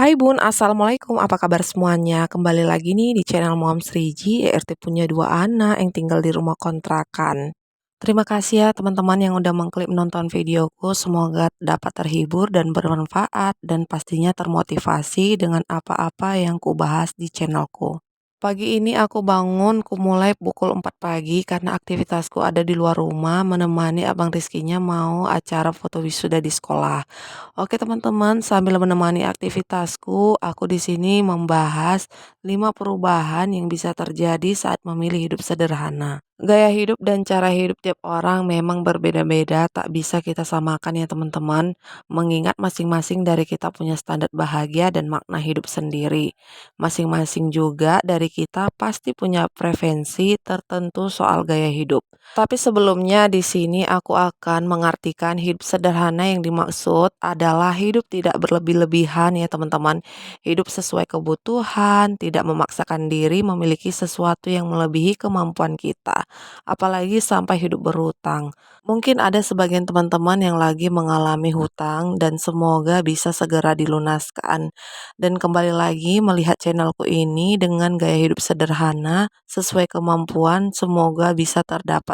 Hai Bun, Assalamualaikum, apa kabar semuanya? Kembali lagi nih di channel Moms Riji, ERT punya dua anak yang tinggal di rumah kontrakan. Terima kasih ya teman-teman yang udah mengklik menonton videoku, semoga dapat terhibur dan bermanfaat dan pastinya termotivasi dengan apa-apa yang kubahas di channelku. Pagi ini aku bangun, mulai pukul 4 pagi karena aktivitasku ada di luar rumah menemani Abang Rizkinya mau acara foto wisuda di sekolah. Oke teman-teman, sambil menemani aktivitasku, aku di sini membahas 5 perubahan yang bisa terjadi saat memilih hidup sederhana. Gaya hidup dan cara hidup tiap orang memang berbeda-beda, tak bisa kita samakan ya teman-teman, mengingat masing-masing dari kita punya standar bahagia dan makna hidup sendiri. Masing-masing juga dari kita pasti punya preferensi tertentu soal gaya hidup. Tapi sebelumnya di sini aku akan mengartikan hidup sederhana yang dimaksud adalah hidup tidak berlebih-lebihan ya teman-teman. Hidup sesuai kebutuhan, tidak memaksakan diri memiliki sesuatu yang melebihi kemampuan kita. Apalagi sampai hidup berhutang. Mungkin ada sebagian teman-teman yang lagi mengalami hutang dan semoga bisa segera dilunaskan. Dan kembali lagi melihat channelku ini dengan gaya hidup sederhana sesuai kemampuan, semoga bisa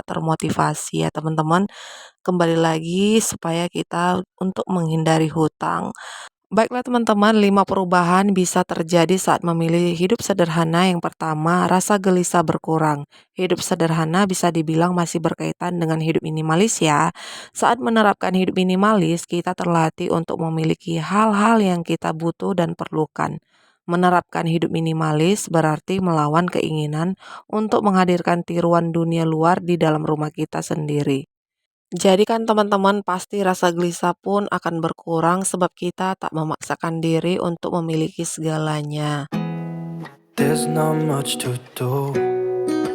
termotivasi ya teman-teman. Kembali lagi supaya kita untuk menghindari hutang. Baiklah teman-teman, 5 perubahan bisa terjadi saat memilih hidup sederhana. Yang pertama, rasa gelisah berkurang. Hidup sederhana bisa dibilang masih berkaitan dengan hidup minimalis ya. Saat menerapkan hidup minimalis, kita terlatih untuk memiliki hal-hal yang kita butuh dan perlukan. Menerapkan hidup minimalis berarti melawan keinginan untuk menghadirkan tiruan dunia luar di dalam rumah kita sendiri. Jadi kan teman-teman pasti rasa gelisah pun akan berkurang sebab kita tak memaksakan diri untuk memiliki segalanya. There's not much to do.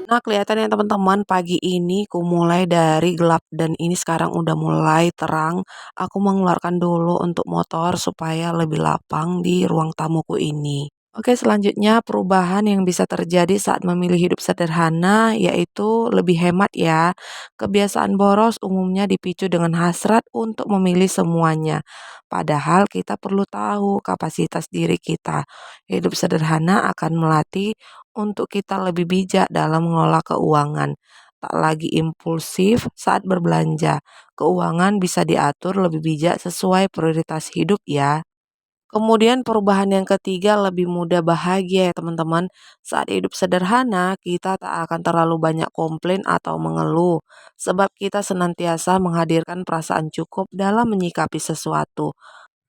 Nah, kelihatannya teman-teman pagi ini ku mulai dari gelap dan ini sekarang udah mulai terang. Aku mengeluarkan dulu untuk motor supaya lebih lapang di ruang tamuku ini. Oke, selanjutnya perubahan yang bisa terjadi saat memilih hidup sederhana yaitu lebih hemat ya. Kebiasaan boros umumnya dipicu dengan hasrat untuk memilih semuanya. Padahal kita perlu tahu kapasitas diri kita. Hidup sederhana akan melatih untuk kita lebih bijak dalam mengelola keuangan. Tak lagi impulsif saat berbelanja. Keuangan bisa diatur lebih bijak sesuai prioritas hidup ya. Kemudian perubahan yang ketiga lebih mudah bahagia ya teman-teman. Saat hidup sederhana, kita tak akan terlalu banyak komplain atau mengeluh. Sebab kita senantiasa menghadirkan perasaan cukup dalam menyikapi sesuatu.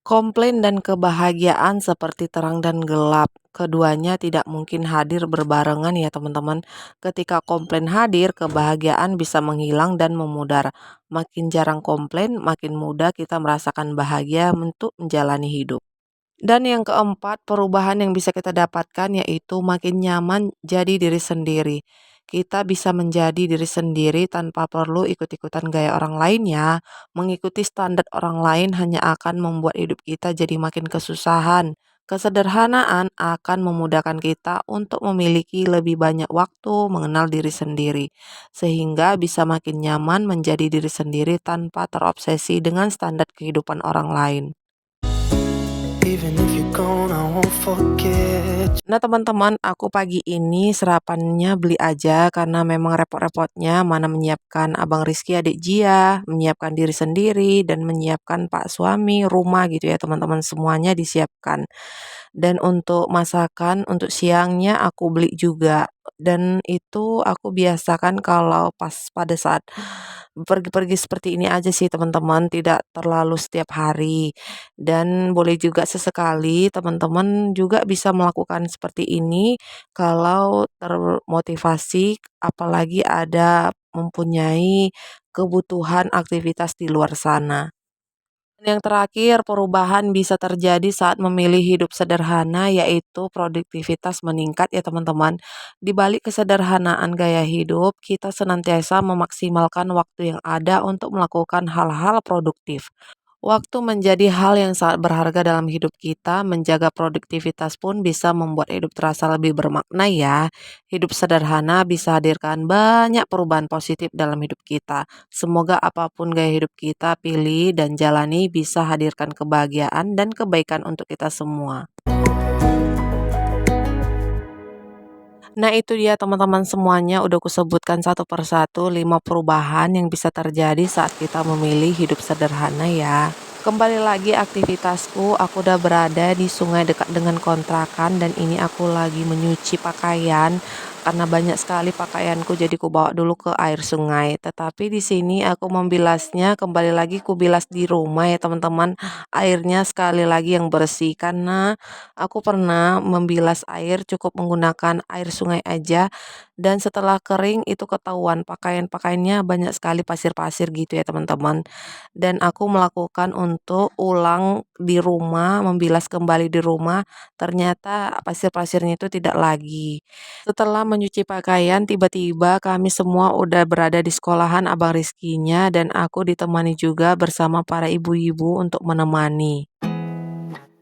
Komplain dan kebahagiaan seperti terang dan gelap. Keduanya tidak mungkin hadir berbarengan ya teman-teman. Ketika komplain hadir, kebahagiaan bisa menghilang dan memudar. Makin jarang komplain, makin mudah kita merasakan bahagia untuk menjalani hidup. Dan yang keempat, perubahan yang bisa kita dapatkan yaitu makin nyaman jadi diri sendiri. Kita bisa menjadi diri sendiri tanpa perlu ikut-ikutan gaya orang lain ya. Mengikuti standar orang lain hanya akan membuat hidup kita jadi makin kesusahan. Kesederhanaan akan memudahkan kita untuk memiliki lebih banyak waktu mengenal diri sendiri, sehingga bisa makin nyaman menjadi diri sendiri tanpa terobsesi dengan standar kehidupan orang lain. Even if you're gone, I won't forget. Nah teman-teman, aku pagi ini sarapannya beli aja karena memang repot-repotnya mana menyiapkan Abang Rizky adik Jia, menyiapkan diri sendiri, dan menyiapkan Pak suami, rumah gitu ya teman-teman, semuanya disiapkan. Dan untuk masakan, untuk siangnya aku beli juga. Dan itu aku biasakan kalau pas pada saat pergi-pergi seperti ini aja sih teman-teman, tidak terlalu setiap hari. Dan boleh juga sesekali teman-teman juga bisa melakukan seperti ini kalau termotivasi apalagi ada mempunyai kebutuhan aktivitas di luar sana. Dan yang terakhir, perubahan bisa terjadi saat memilih hidup sederhana, yaitu produktivitas meningkat ya teman-teman. Di balik kesederhanaan gaya hidup, kita senantiasa memaksimalkan waktu yang ada untuk melakukan hal-hal produktif. Waktu menjadi hal yang sangat berharga dalam hidup kita, menjaga produktivitas pun bisa membuat hidup terasa lebih bermakna ya. Hidup sederhana bisa hadirkan banyak perubahan positif dalam hidup kita. Semoga apapun gaya hidup kita pilih dan jalani bisa hadirkan kebahagiaan dan kebaikan untuk kita semua. Nah itu dia teman-teman semuanya udah kusebutkan satu persatu 5 perubahan yang bisa terjadi saat kita memilih hidup sederhana ya. Kembali lagi aktivitasku, aku udah berada di sungai dekat dengan kontrakan dan ini aku lagi menyuci pakaian karena banyak sekali pakaianku jadi ku bawa dulu ke air sungai. Tetapi di sini aku membilasnya kembali lagi ku bilas di rumah ya teman-teman. Airnya sekali lagi yang bersih karena aku pernah membilas air cukup menggunakan air sungai aja dan setelah kering itu ketahuan pakaian-pakaiannya banyak sekali pasir-pasir gitu ya teman-teman. Dan aku melakukan untuk ulang di rumah, membilas kembali di rumah, ternyata pasir-pasirnya itu tidak lagi. Setelah mencuci pakaian, tiba-tiba kami semua udah berada di sekolahan Abang Rizkynya dan aku ditemani juga bersama para ibu-ibu untuk menemani.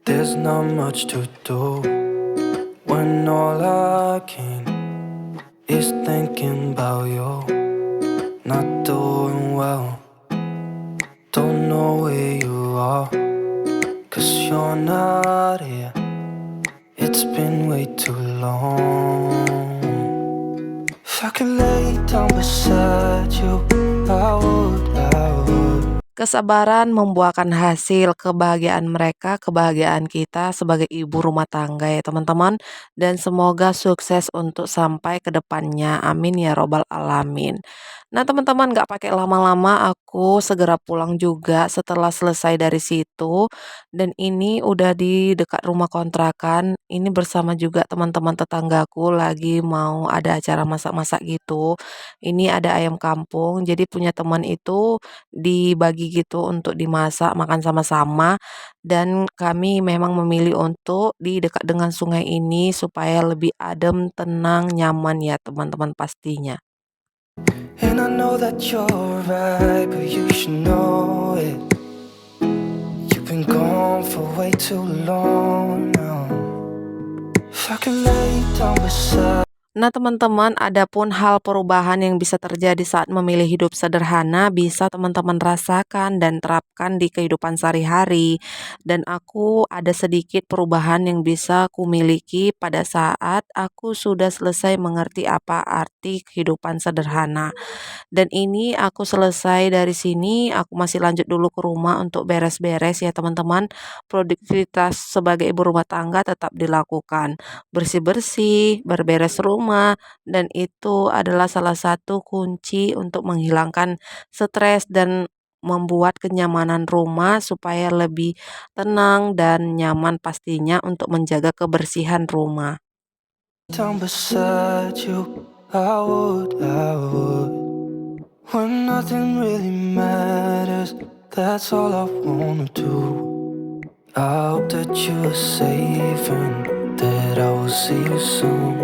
There's not much to do when all I can is thinking about you. Not doing well, don't know where you are, 'cause you're not here. It's been way too long. If I could lay down beside you, I would, I would. Kesabaran membuahkan hasil, kebahagiaan mereka, kebahagiaan kita sebagai ibu rumah tangga ya teman-teman. Dan semoga sukses untuk sampai ke depannya. Amin ya robbal alamin. Nah teman-teman gak pakai lama-lama aku segera pulang juga setelah selesai dari situ. Dan ini udah di dekat rumah kontrakan. Ini bersama juga teman-teman tetanggaku lagi mau ada acara masak-masak gitu. Ini ada ayam kampung. Jadi punya teman itu dibagi gitu untuk dimasak, makan sama-sama, dan kami memang memilih untuk di dekat dengan sungai ini supaya lebih adem, tenang, nyaman ya teman-teman pastinya. And I know that you're right, but you should know it. You've been gone for way too long now. If I could lay down beside. Nah teman-teman, adapun hal perubahan yang bisa terjadi saat memilih hidup sederhana bisa teman-teman rasakan dan terapkan di kehidupan sehari-hari. Dan aku ada sedikit perubahan yang bisa kumiliki pada saat aku sudah selesai mengerti apa arti kehidupan sederhana. Dan ini aku selesai dari sini, aku masih lanjut dulu ke rumah untuk beres-beres ya teman-teman. Produktivitas sebagai ibu rumah tangga tetap dilakukan. Bersih-bersih, berberes rumah, dan itu adalah salah satu kunci untuk menghilangkan stres dan membuat kenyamanan rumah supaya lebih tenang dan nyaman pastinya untuk menjaga kebersihan rumah. Down beside you, I would, I would. When nothing really matters, that's all I wanna do. I hope that you are safe and that I will see you soon.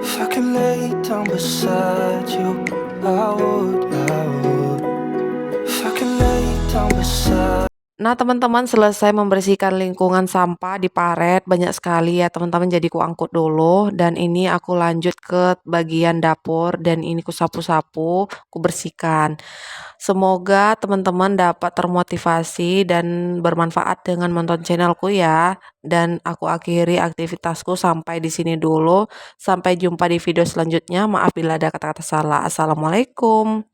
If I could lay down beside you, I would, I would. If I could lay down beside. Nah, teman-teman selesai membersihkan lingkungan sampah di paret banyak sekali ya teman-teman, jadi ku angkut dulu dan ini aku lanjut ke bagian dapur dan ini ku sapu-sapu, ku bersihkan. Semoga teman-teman dapat termotivasi dan bermanfaat dengan menonton channelku ya. Dan aku akhiri aktivitasku sampai di sini dulu. Sampai jumpa di video selanjutnya. Maaf bila ada kata-kata salah. Assalamualaikum.